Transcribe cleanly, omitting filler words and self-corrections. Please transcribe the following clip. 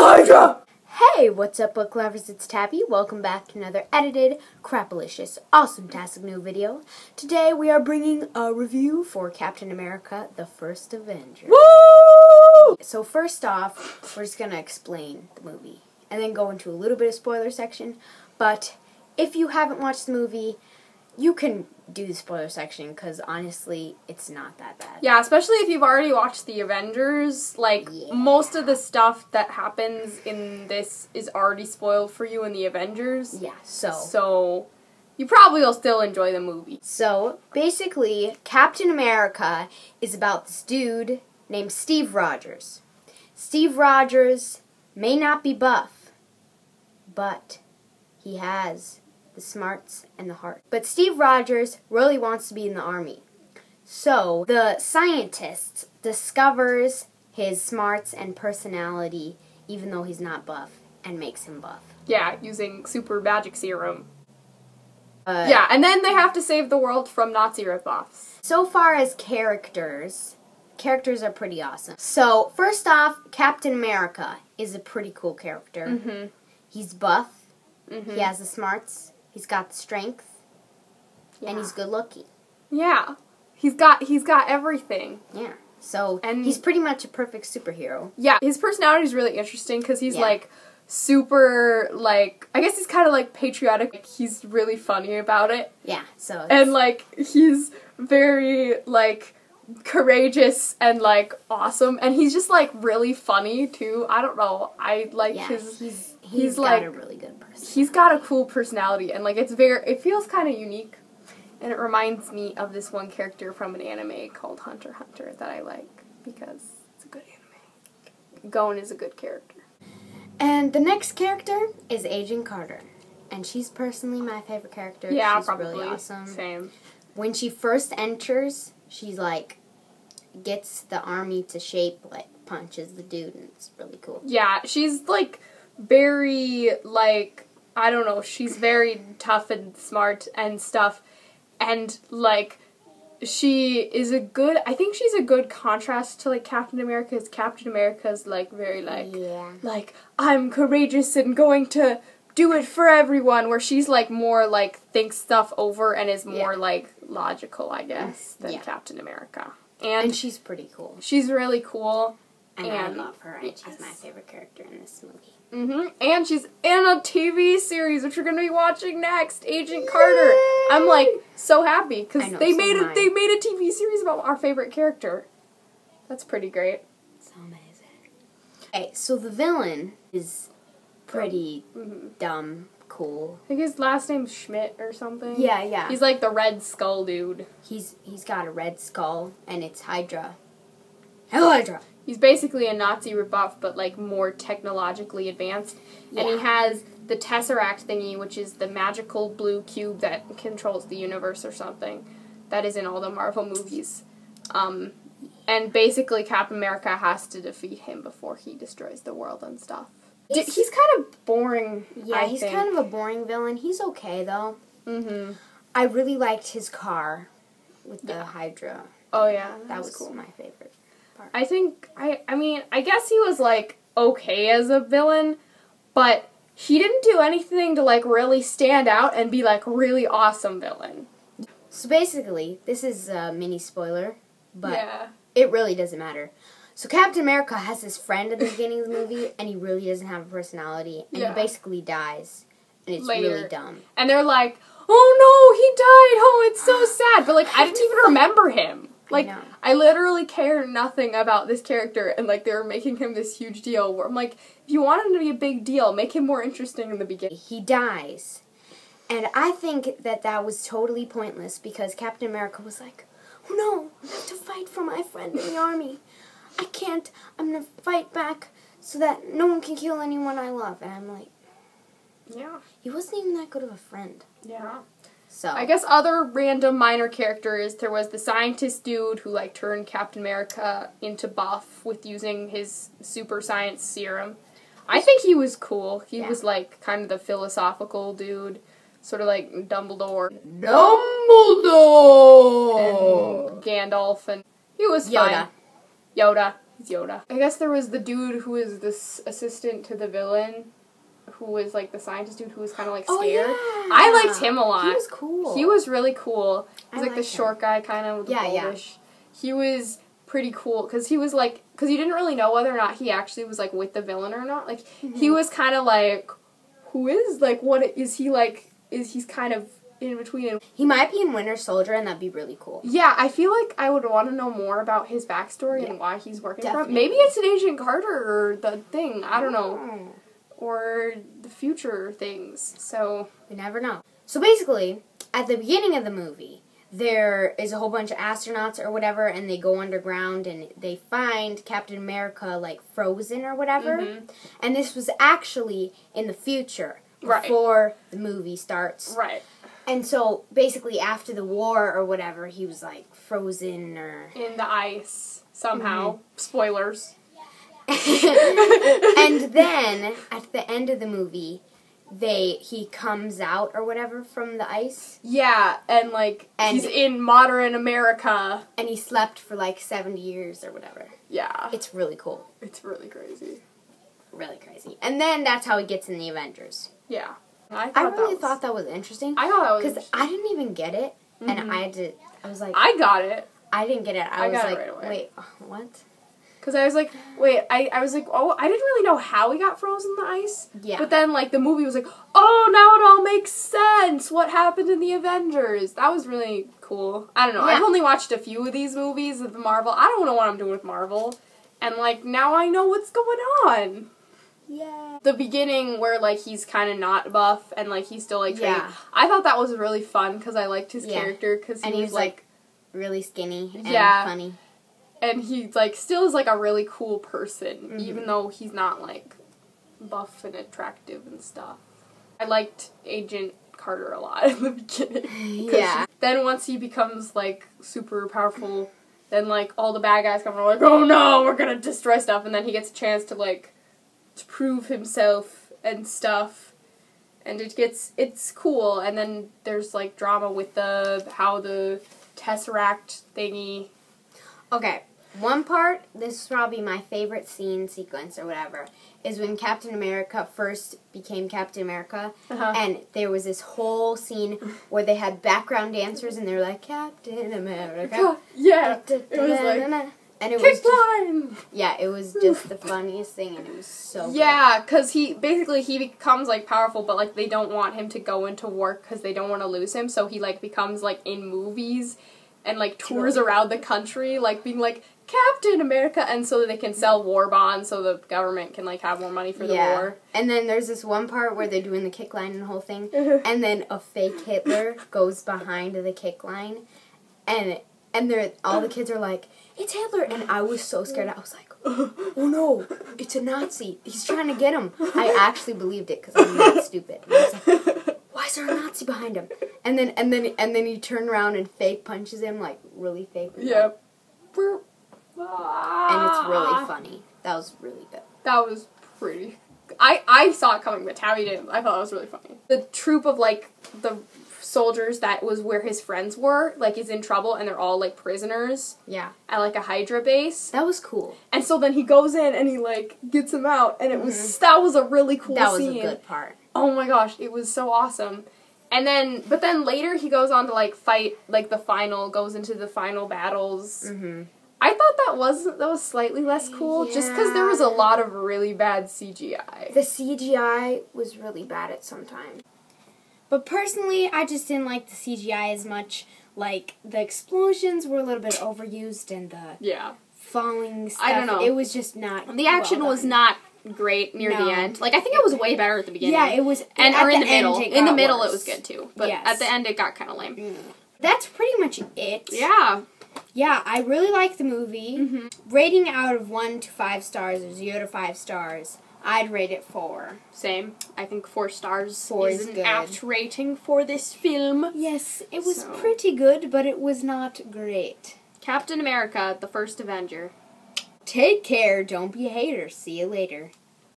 Hydra! Hey, what's up, book lovers? It's Tabby. Welcome back to another edited, crapalicious, awesome-tastic new video. Today we are bringing a review for Captain America, the First Avenger. Woo! So first off, we're just going to explain the movie and then go into a little bit of spoiler section. But if you haven't watched the movie, you can do the spoiler section because honestly, it's not that bad. Yeah, especially if you've already watched the Avengers. Most of the stuff that happens in this is already spoiled for you in the Avengers. Yeah, So you probably will still enjoy the movie. So, basically, Captain America is about this dude named Steve Rogers. Steve Rogers may not be buff, but he has the smarts and the heart. But Steve Rogers really wants to be in the army. So, the scientist discovers his smarts and personality, even though he's not buff, and makes him buff. Yeah, using super magic serum. Yeah, and then they have to save the world from Nazi ripoffs. So far as characters are pretty awesome. So, first off, Captain America is a pretty cool character. Mm-hmm. He's buff. Mm-hmm. He has the smarts. He's got the strength. Yeah. And he's good looking. Yeah. He's got everything. Yeah. So, and he's pretty much a perfect superhero. Yeah, his personality is really interesting because he's super, I guess he's kind of patriotic. He's really funny about it. Yeah, so and he's very courageous and awesome, and he's just really funny too. I don't know. I like his. He's got a really good personality. He's got a cool personality, and it feels kind of unique, and it reminds me of this one character from an anime called Hunter x Hunter that I like because it's a good anime. Gon is a good character. And the next character is Agent Carter, and she's personally my favorite character. Yeah, she's probably really awesome. Same. When she first enters, she's gets the army to shape, punches the dude, and it's really cool. Yeah, she's very I don't know, she's very tough and smart and stuff, and she is I think she's a good contrast to Captain America, because Captain America's very I'm courageous and going to do it for everyone, where she's more thinks stuff over and is more logical, I guess, than Captain America. And she's pretty cool. She's really cool. And I love her, and she's my favorite character in this movie. Mm-hmm. And she's in a TV series, which we're going to be watching next, Agent Carter. I'm so happy because they made a TV series about our favorite character. That's pretty great. So amazing. Okay, so the villain is pretty dumb, cool. I think his last name's Schmidt or something. Yeah, yeah. He's the Red Skull dude. He's got a red skull, and it's Hydra. Hell, Hydra! He's basically a Nazi ripoff, but more technologically advanced. Yeah. And he has the Tesseract thingy, which is the magical blue cube that controls the universe or something. That is in all the Marvel movies. And basically Captain America has to defeat him before he destroys the world and stuff. He's kind of boring, Yeah, he's kind of a boring villain. He's okay, though. Mm-hmm. I really liked his car with the Hydra. Oh, yeah. That was cool. My favorite part. I think, I guess he was, okay as a villain, but he didn't do anything to, really stand out and be, really awesome villain. So basically, this is a mini spoiler, but it really doesn't matter. So Captain America has this friend at the beginning of the movie, and he really doesn't have a personality, and he basically dies, and it's really dumb. And they're like, oh no, he died, oh, it's so sad, but I didn't even remember him. I literally care nothing about this character, and they were making him this huge deal, where I'm if you want him to be a big deal, make him more interesting in the beginning. He dies, and I think that was totally pointless, because Captain America was like, oh no, I have to fight for my friend in the army. I can't. I'm going to fight back so that no one can kill anyone I love. And I'm yeah. He wasn't even that good of a friend. Yeah. So I guess other random minor characters, there was the scientist dude who turned Captain America into buff with using his super science serum. I think he was cool. He was kind of the philosophical dude, sort of like Dumbledore. And Gandalf, and he was fine. Yoda. He's Yoda. I guess there was the dude who was this assistant to the villain, who was like the scientist dude who was kind of like scared. Oh, yeah. I liked him a lot. He was cool. He was really cool. He was like the liked short guy kind of with the Yeah, bullish. He was pretty cool because he was like, because you didn't really know whether or not he actually was like with the villain or not. Like he was kind of like, who is like, what is he like? He's kind of in between. He might be in Winter Soldier, and that'd be really cool. Yeah, I feel like I would want to know more about his backstory and why he's working for him. Maybe it's an Agent Carter or the thing. I don't know. Or the future things. So We never know. So basically, at the beginning of the movie, there is a whole bunch of astronauts or whatever, and they go underground and they find Captain America like frozen or whatever. And this was actually in the future before the movie starts. Right. And so basically after the war or whatever, he was like frozen or In the ice somehow. Spoilers. And then at the end of the movie, he comes out or whatever from the ice. Yeah, and he's in modern America. And he slept for like 70 years or whatever. Yeah. It's really cool. It's really crazy. Really crazy. And then that's how he gets in the Avengers. Yeah. I really thought that was interesting. I thought that was because I didn't even get it, and I was like, I got it. I didn't get it. I was got it like, right away. wait, what? Because I was like, wait, I was like, oh, I didn't really know how he got frozen in the ice. Yeah. But then, the movie was like, oh, now it all makes sense. What happened in the Avengers? That was really cool. I don't know. Yeah. I've only watched a few of these movies of Marvel. I don't know what I'm doing with Marvel. And, now I know what's going on. Yeah. The beginning where, he's kind of not buff and, he's still, training. Yeah. I thought that was really fun because I liked his character because he was, really skinny and funny. And he, still is, a really cool person, even though he's not, buff and attractive and stuff. I liked Agent Carter a lot in the beginning. Yeah. Then once he becomes, super powerful, then, all the bad guys come and are like, oh, no, we're gonna destroy stuff. And then he gets a chance to, to prove himself and stuff. And it's cool. And then there's, drama with how the Tesseract thingy. Okay. One part, this is probably my favorite sequence or whatever, is when Captain America first became Captain America, and there was this whole scene where they had background dancers, and they were like, Captain America. Yeah, it was and it kick was line! Yeah, it was just the funniest thing, and it was so good. Yeah, because he becomes, powerful, but, they don't want him to go into work because they don't want to lose him, so he, becomes, in movies and, tours around the country, being, Captain America, and so that they can sell war bonds so the government can, have more money for the war. And then there's this one part where they're doing the kick line and the whole thing, and then a fake Hitler goes behind the kick line, and all the kids are like, it's Hitler, and I was so scared. I was like, oh no, it's a Nazi. He's trying to get him. I actually believed it because I'm not stupid. And I was like, why is there a Nazi behind him? And then he turned around and fake punches him, really fake. Yeah. And it's really funny. That was really good. That was pretty. I saw it coming, but Tabby didn't. I thought it was really funny. The troop of, the soldiers that was where his friends were, is in trouble, and they're all, prisoners. Yeah. At, a Hydra base. That was cool. And so then he goes in, and he, gets them out, and that was a really cool scene. That was a good part. Oh my gosh, it was so awesome. And but then later he goes on to, fight, goes into the final battles. I thought that was slightly less cool, just because there was a lot of really bad CGI. The CGI was really bad at some times. But personally, I just didn't like the CGI as much. The explosions were a little bit overused, and the falling stuff. I don't know. It was just not. The action was not great near the end. I think it was way better at the beginning. Yeah, it was. Or in the middle. In the middle, worse. it was good too. But at the end, it got kind of lame. That's pretty much it. Yeah. Yeah, I really like the movie. Rating out of 1 to 5 stars or 0 to 5 stars, I'd rate it 4. Same. I think 4 stars 4 is an apt rating for this film. Yes, it was pretty good, but it was not great. Captain America, the first Avenger. Take care, don't be a hater. See you later.